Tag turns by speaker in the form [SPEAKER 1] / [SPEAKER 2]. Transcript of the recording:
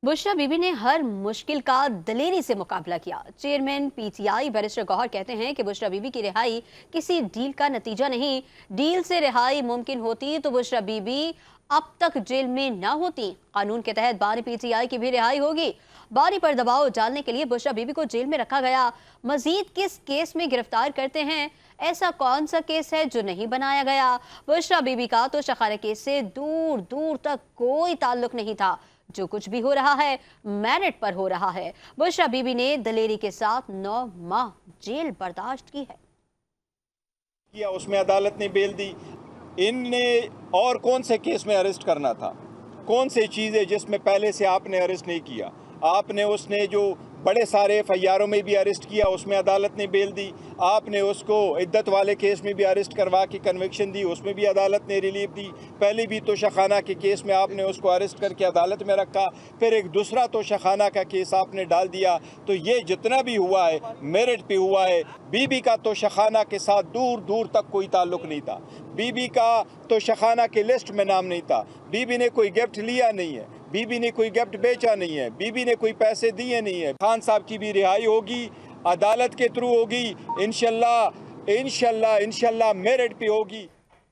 [SPEAKER 1] बुशरा बीबी ने हर मुश्किल का दलेरी से मुकाबला किया। चेयरमैन पीटीआई बैरिस्टर गौहर कहते हैं कि बुशरा बीबी की रिहाई किसी डील का नतीजा नहीं। डील से रिहाई मुमकिन होती तो बुशरा बीबी अब तक जेल में न होती। कानून के तहत बानी पीटीआई की भी रिहाई होगी। बानी पर दबाव डालने के लिए बुशरा बीबी को जेल में रखा गया। मजीद किस केस में गिरफ्तार करते हैं? ऐसा कौन सा केस है जो नहीं बनाया गया? बुशरा बीबी का तो शखारा केस से दूर दूर तक कोई ताल्लुक नहीं था। जो कुछ भी हो रहा है मेरिट पर हो रहा है। बुशरा बीबी ने दलेरी के साथ 9 माह जेल बर्दाश्त की है।
[SPEAKER 2] किया उसमें अदालत ने बेल दी। इनने और कौन से केस में अरेस्ट करना था? कौन सी चीज़ें जिसमें पहले से आपने अरेस्ट नहीं किया? आपने उसने जो बड़े सारे एफआईआरों में भी अरेस्ट किया, उसमें अदालत ने बेल दी। आपने उसको इद्दत वाले केस में भी अरेस्ट करवा के कन्विक्शन दी, उसमें भी अदालत ने रिलीफ दी। पहले भी तोशाखाना के केस में आपने उसको अरेस्ट करके अदालत में रखा, फिर एक दूसरा तोशाखाना का केस आपने डाल दिया। तो ये जितना भी हुआ है मेरिट पे हुआ है। बीबी का तोशाखाना के साथ दूर दूर तक कोई ताल्लुक नहीं था। बीबी का तोशाखाना के लिस्ट में नाम नहीं था। बीबी ने कोई गिफ्ट लिया नहीं है, बीबी ने कोई गिफ्ट बेचा नहीं है, बीबी ने कोई पैसे दिए नहीं है। खान साहब की भी रिहाई होगी, अदालत के थ्रू होगी, इंशाल्लाह इंशाल्लाह इंशाल्लाह मेरिट पे होगी।